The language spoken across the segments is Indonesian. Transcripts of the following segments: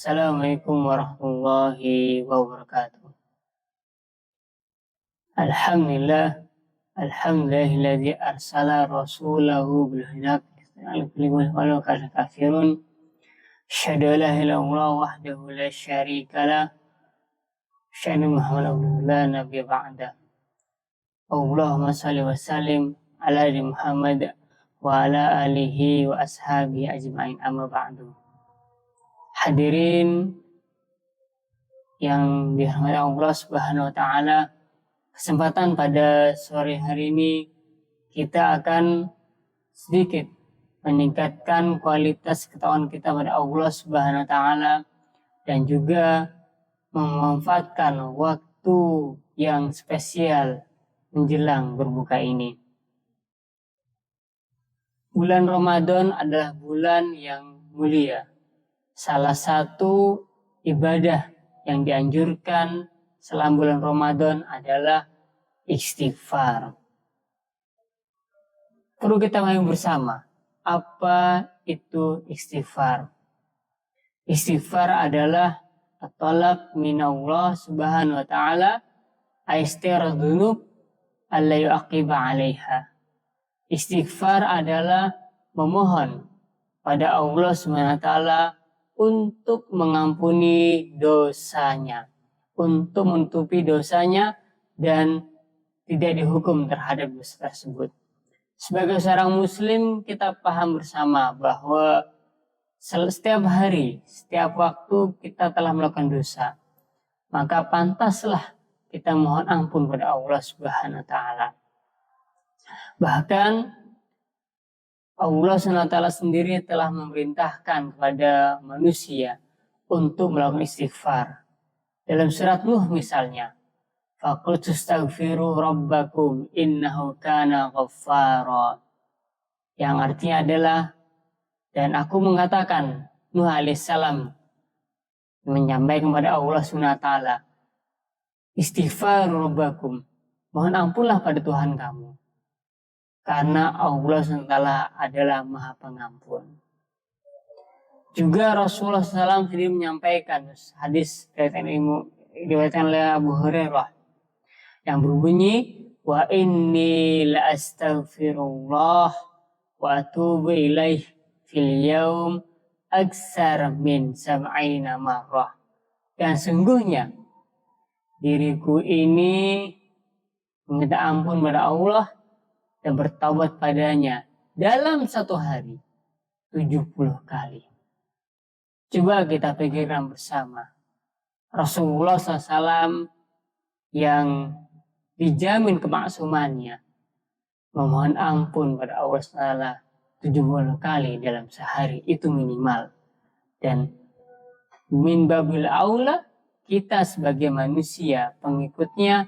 Assalamualaikum warahmatullahi wabarakatuh. Alhamdulillah, alhamdulillahilladzi arsala rasulahu bil huda walau kana kafirun. Asyhadu an la ilaha illallah wahdahu la syarikalah. Asyhadu Muhammadan la nabiyya ba'da. Allahumma shalli wa sallim ala Muhammad wa ala alihi wa ashabihi ajma'in, amma ba'du. Hadirin yang dirahmati Allah Subhanahu wa taala, kesempatan pada sore hari ini kita akan sedikit meningkatkan kualitas ketakwaan kita pada Allah Subhanahu wa taala dan juga memanfaatkan waktu yang spesial menjelang berbuka ini. Bulan Ramadan adalah bulan yang mulia. Salah satu ibadah yang dianjurkan selama bulan Ramadan adalah istighfar. Perlu kita pahami bersama, apa itu istighfar? Istighfar adalah at-talab minallah subhanahu wa ta'ala aistirad dzunub alla yu'aqiba 'alaiha. Istighfar adalah memohon pada Allah subhanahu wa ta'ala untuk mengampuni dosanya, untuk menutupi dosanya dan tidak dihukum terhadap dosa tersebut. Sebagai seorang muslim, kita paham bersama bahwa setiap hari, setiap waktu kita telah melakukan dosa, maka pantaslah kita mohon ampun pada Allah Subhanahu wa taala. Bahkan Allah SWT sendiri telah memerintahkan kepada manusia untuk melakukan istighfar. Dalam surat Nuh misalnya, faqultu astaghfiru rabbakum innahu kana ghaffara. Yang artinya adalah, dan aku mengatakan, Nuh alaihissalam menyampaikan kepada Allah SWT, istighfar rabbakum, mohon ampunlah pada Tuhan kamu. Karena Allah SWT adalah Maha Pengampun. Juga Rasulullah SAW sendiri menyampaikan hadis diriwayatkan oleh Abu Hurairah yang berbunyi, wa inni la astaghfirullah wa atubu ilaih fil yaum aksar min sab'ina marrah. Dan sungguhnya diriku ini meminta ampun pada Allah dan bertaubat padanya dalam satu hari 70 kali. Coba kita pikirkan bersama. Rasulullah SAW yang dijamin kemaksumannya memohon ampun pada Allah SWT 70 kali dalam sehari, itu minimal. Dan min babil aula, kita sebagai manusia pengikutnya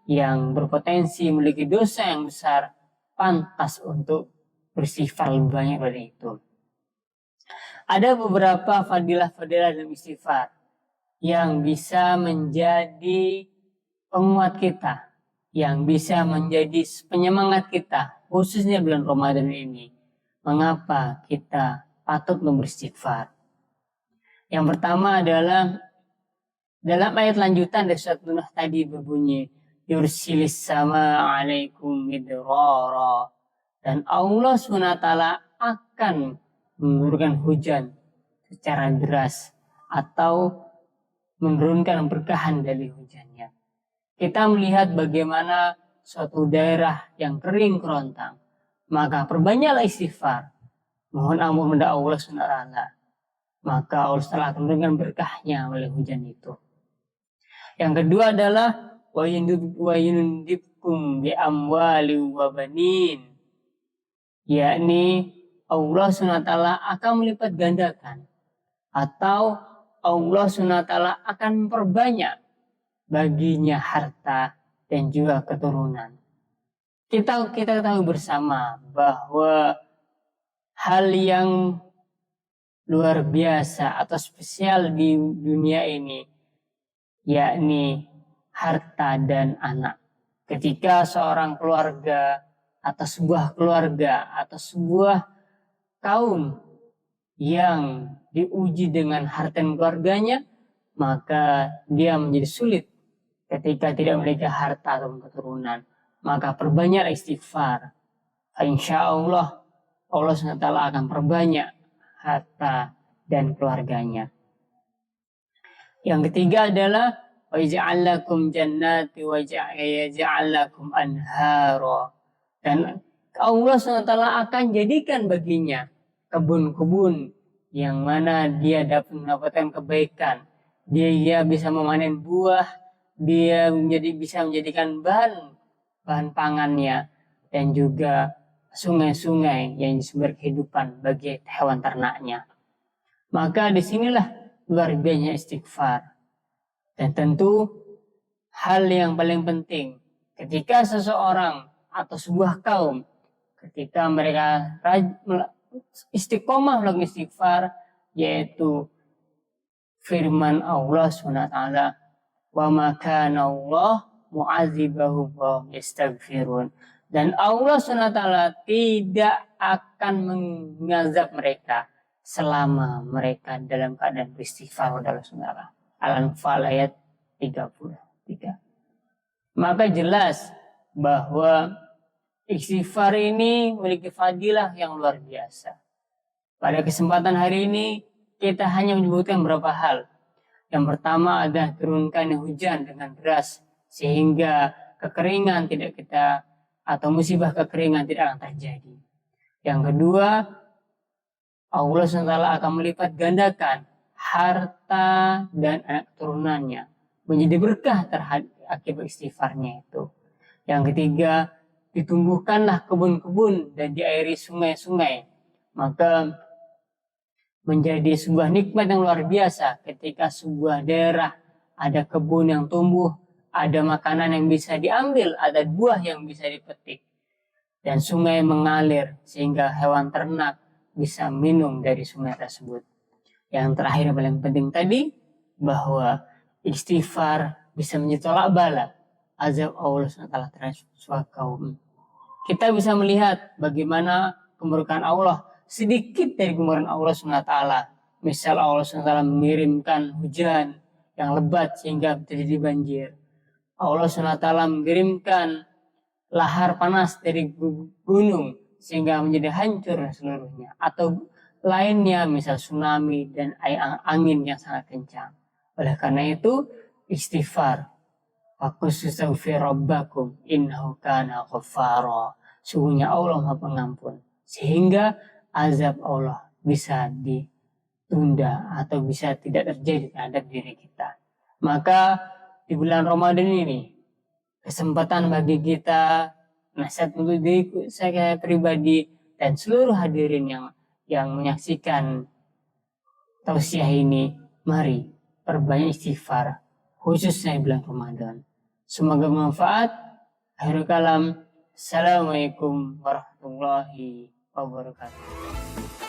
yang berpotensi memiliki dosa yang besar, pantas untuk beristighfar lebih banyak dari itu. Ada beberapa fadilah-fadilah dalam istighfar yang bisa menjadi penguat kita, yang bisa menjadi penyemangat kita, khususnya bulan Ramadan ini. Mengapa kita patut beristighfar? Yang pertama adalah dalam ayat lanjutan dari surat Nuh tadi berbunyi, yursilis sama alaikum midrara, dan Allah SWT akan menurunkan hujan secara deras atau menurunkan berkahan dari hujannya. Kita melihat bagaimana suatu daerah yang kering kerontang, maka perbanyaklah istighfar, mohon ampun kepada Allah SWT, maka Allah SWT akan menurunkan berkahnya oleh hujan itu. Yang kedua adalah wa yunundibkum bi amwali wa banin, yakni Allah SWT akan melipat gandakan atau Allah SWT akan memperbanyak baginya harta dan juga keturunan. Kita tahu bersama bahwa hal yang luar biasa atau spesial di dunia ini yakni harta dan anak. Ketika seorang keluarga atau sebuah keluarga atau sebuah kaum yang diuji dengan harta dan keluarganya, maka dia menjadi sulit ketika tidak memiliki harta atau keturunan. Maka perbanyak istighfar. Insya Allah SWT akan perbanyak harta dan keluarganya. Yang ketiga adalah وَيَجْعَلْ لَكُمْ جَنَّاتِ وَيَجْعَلْ لَكُمْ أَنْهَارًا. Dan Allah SWT akan jadikan baginya kebun-kebun yang mana dia dapat mendapatkan kebaikan. Dia bisa memanen buah, dia bisa menjadikan bahan pangannya, dan juga sungai-sungai yang sumber kehidupan bagi hewan ternaknya. Maka disinilah luar biasanya istighfar. Dan tentu hal yang paling penting ketika seseorang atau sebuah kaum ketika mereka istiqomah melakukan istighfar, yaitu firman Allah SWT, wa ma kana Allah mu'adzibahum wa yastaghfirun. Dan Allah SWT tidak akan mengazab mereka selama mereka dalam keadaan beristighfar kepada Allah SWT. Al-Anfal ayat 33. Maka jelas bahwa istighfar ini memiliki fadilah yang luar biasa. Pada kesempatan hari ini kita hanya menyebutkan beberapa hal. Yang pertama adalah turunkan hujan dengan deras sehingga kekeringan atau musibah kekeringan tidak akan terjadi. Yang kedua, Allah SWT akan melipat gandakan harta dan anak turunannya menjadi berkah akibat istighfarnya itu. Yang ketiga, ditumbuhkanlah kebun-kebun dan diairi sungai-sungai. Maka menjadi sebuah nikmat yang luar biasa ketika sebuah daerah ada kebun yang tumbuh, ada makanan yang bisa diambil, ada buah yang bisa dipetik, dan sungai mengalir sehingga hewan ternak bisa minum dari sungai tersebut. Yang terakhir yang paling penting tadi, bahwa istighfar bisa menjadi bala azab Allah SWT terhadap suatu kaum. Kita bisa melihat bagaimana kemurkaan Allah, sedikit dari kemurkaan Allah SWT. Misal Allah SWT mengirimkan hujan yang lebat sehingga terjadi banjir. Allah SWT mengirimkan lahar panas dari gunung sehingga menjadi hancur seluruhnya. Atau lainnya misal tsunami dan angin yang sangat kencang. Oleh karena itu istighfar. Fastaghfiru rabbakum innahu kana ghaffara. Sungguhnya Allah Maha Pengampun. Sehingga azab Allah bisa ditunda atau bisa tidak terjadi terhadap diri kita. Maka di bulan Ramadan ini kesempatan bagi kita, nasihat untuk diri saya pribadi dan seluruh hadirin yang menyaksikan tausiah ini, mari perbanyak istighfar khususnya di bulan Ramadan. Semoga bermanfaat. Akhirul kalam. Assalamualaikum warahmatullahi wabarakatuh.